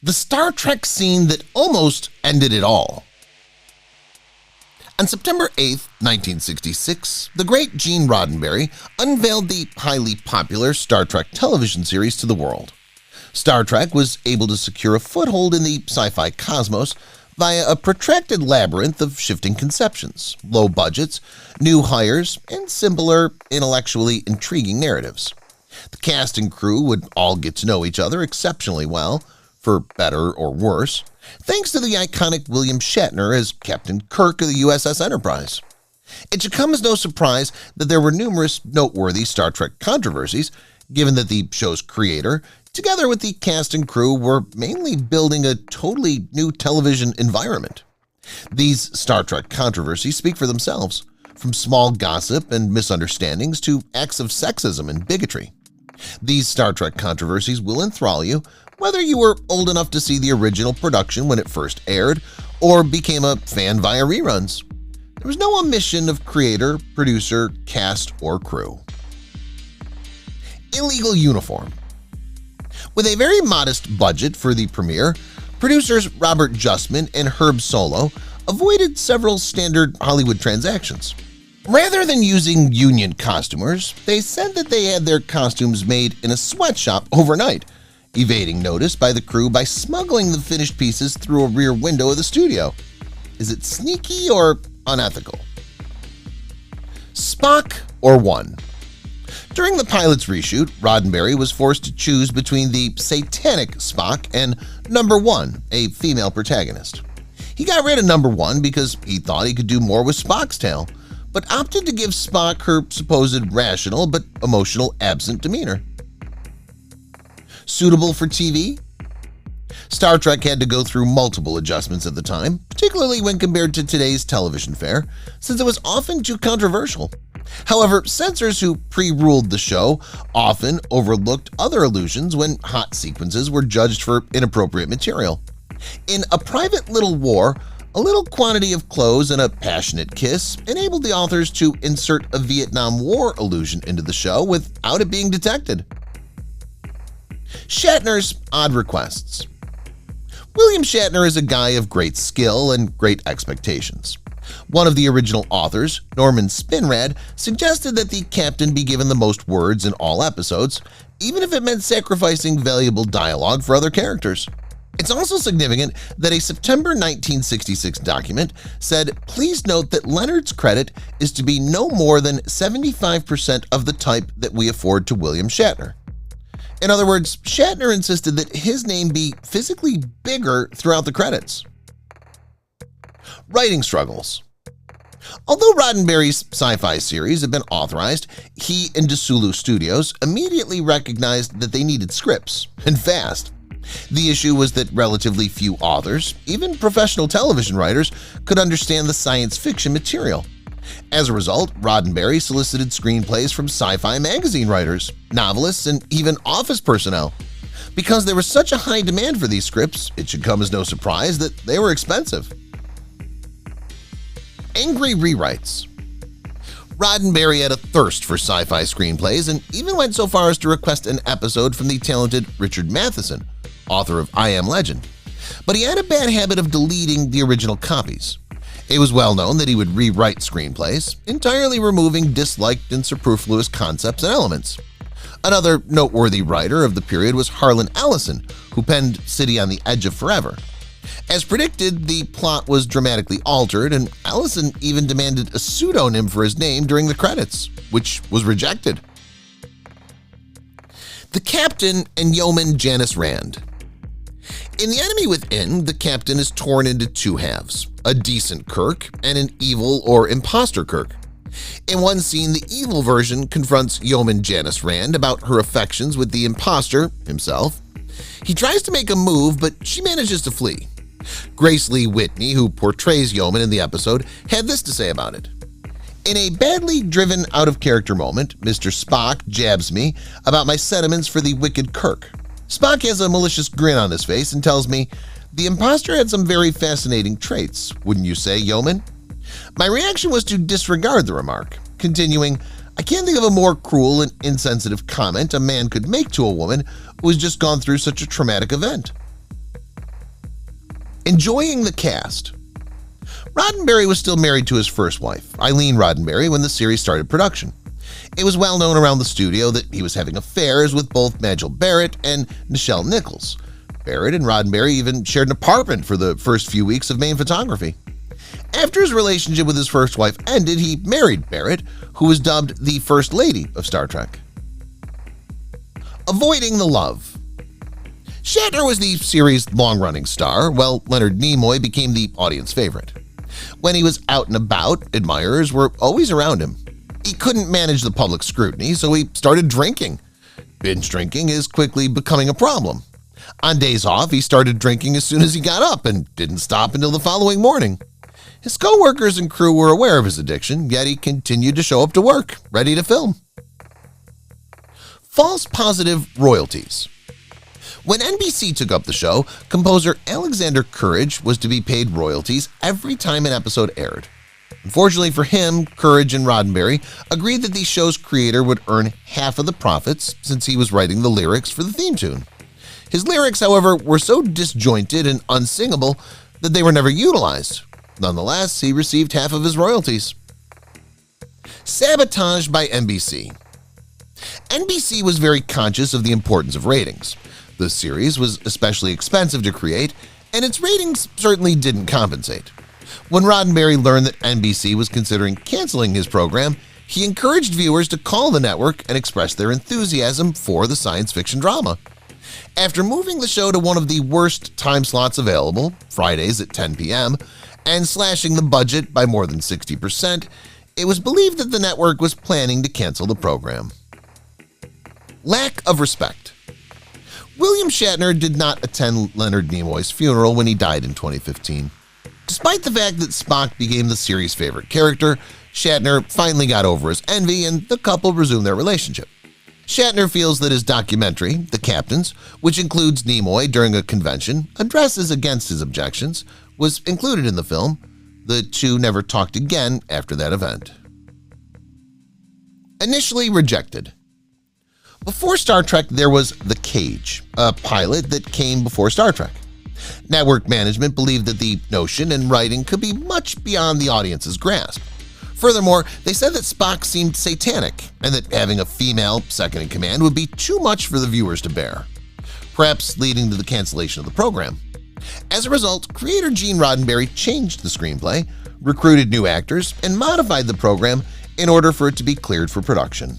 the Star Trek scene that almost ended it all. On September 8, 1966, the great Gene Roddenberry unveiled the highly popular Star Trek television series to the world. Star Trek was able to secure a foothold in the sci-fi cosmos via a protracted labyrinth of shifting conceptions, low budgets, new hires, and simpler, intellectually intriguing narratives. The cast and crew would all get to know each other exceptionally well, for better or worse, thanks to the iconic William Shatner as Captain Kirk of the USS Enterprise. It should come as no surprise that there were numerous noteworthy Star Trek controversies, given that the show's creator, together with the cast and crew, were mainly building a totally new television environment. These Star Trek controversies speak for themselves, from small gossip and misunderstandings to acts of sexism and bigotry. These Star Trek controversies will enthrall you, whether you were old enough to see the original production when it first aired or became a fan via reruns. There was no omission of creator, producer, cast, or crew. Illegal uniform. With a very modest budget for the premiere, producers Robert Justman and Herb Solow avoided several standard Hollywood transactions. Rather than using union costumers, they said that they had their costumes made in a sweatshop overnight, evading notice by the crew by smuggling the finished pieces through a rear window of the studio. Is it sneaky or unethical? Spock or One? During the pilot's reshoot, Roddenberry was forced to choose between the satanic Spock and Number One, a female protagonist. He got rid of Number One because he thought he could do more with Spock's tale, but opted to give Spock her supposed rational but emotional absent demeanor. Suitable for TV? Star Trek had to go through multiple adjustments at the time, particularly when compared to today's television fare, since it was often too controversial. However, censors who pre-ruled the show often overlooked other allusions when hot sequences were judged for inappropriate material. In A Private Little War, a little quantity of clothes and a passionate kiss enabled the authors to insert a Vietnam War allusion into the show without it being detected. Shatners Odd Requests. William Shatner is a guy of great skill and great expectations. One of the original authors, Norman Spinrad, suggested that the captain be given the most words in all episodes, even if it meant sacrificing valuable dialogue for other characters. It's also significant that a September 1966 document said, "Please note that Leonard's credit is to be no more than 75% of the type that we afford to William Shatner." In other words, Shatner insisted that his name be physically bigger throughout the credits. Writing struggles. Although Roddenberry's sci-fi series had been authorized, he and DeSulu Studios immediately recognized that they needed scripts, and fast. The issue was that relatively few authors, even professional television writers, could understand the science fiction material. As a result, Roddenberry solicited screenplays from sci-fi magazine writers, novelists, and even office personnel. Because there was such a high demand for these scripts, it should come as no surprise that they were expensive. Angry rewrites. Roddenberry had a thirst for sci-fi screenplays and even went so far as to request an episode from the talented Richard Matheson, author of I Am Legend. But he had a bad habit of deleting the original copies. It was well known that he would rewrite screenplays, entirely removing disliked and superfluous concepts and elements. Another noteworthy writer of the period was Harlan Ellison, who penned City on the Edge of Forever. As predicted, the plot was dramatically altered, and Ellison even demanded a pseudonym for his name during the credits, which was rejected. The Captain and Yeoman Janus Rand. In The Enemy Within, the Captain is torn into two halves, a decent Kirk and an evil or imposter Kirk. In one scene, the evil version confronts Yeoman Janus Rand about her affections with the imposter himself. He tries to make a move, but she manages to flee. Grace Lee Whitney, who portrays Yeoman in the episode, had this to say about it. In a badly driven out-of-character moment, Mr. Spock jabs me about my sentiments for the wicked Kirk. Spock has a malicious grin on his face and tells me, "The imposter had some very fascinating traits, wouldn't you say, Yeoman?" My reaction was to disregard the remark, continuing, "I can't think of a more cruel and insensitive comment a man could make to a woman who has just gone through such a traumatic event." Enjoying the cast. Roddenberry was still married to his first wife, Eileen Roddenberry, when the series started production. It was well known around the studio that he was having affairs with both Majel Barrett and Nichelle Nichols. Barrett and Roddenberry even shared an apartment for the first few weeks of main photography. After his relationship with his first wife ended, he married Barrett, who was dubbed the First Lady of Star Trek. Avoiding the love. Shatner was the series' long-running star, while Leonard Nimoy became the audience favorite. When he was out and about, admirers were always around him. He couldn't manage the public scrutiny, so he started drinking. Binge drinking is quickly becoming a problem. On days off, he started drinking as soon as he got up and didn't stop until the following morning. His co-workers and crew were aware of his addiction, yet he continued to show up to work, ready to film. False positive royalties. When NBC took up the show, composer Alexander Courage was to be paid royalties every time an episode aired. Unfortunately for him, Courage and Roddenberry agreed that the show's creator would earn half of the profits since he was writing the lyrics for the theme tune. His lyrics, however, were so disjointed and unsingable that they were never utilized. Nonetheless, he received half of his royalties. Sabotage by NBC. NBC was very conscious of the importance of ratings. The series was especially expensive to create, and its ratings certainly didn't compensate. When Roddenberry learned that NBC was considering canceling his program, he encouraged viewers to call the network and express their enthusiasm for the science fiction drama. After moving the show to one of the worst time slots available, Fridays at 10 p.m., and slashing the budget by more than 60%, it was believed that the network was planning to cancel the program. Lack of respect. William Shatner did not attend Leonard Nimoy's funeral when he died in 2015. Despite the fact that Spock became the series' favorite character, Shatner finally got over his envy and the couple resumed their relationship. Shatner feels that his documentary, The Captains, which includes Nimoy during a convention, addresses against his objections, was included in the film. The two never talked again after that event. Initially rejected. Before Star Trek, there was The Cage, a pilot that came before Star Trek. Network management believed that the notion and writing could be much beyond the audience's grasp. Furthermore, they said that Spock seemed satanic and that having a female second-in-command would be too much for the viewers to bear, perhaps leading to the cancellation of the program. As a result, creator Gene Roddenberry changed the screenplay, recruited new actors, and modified the program in order for it to be cleared for production.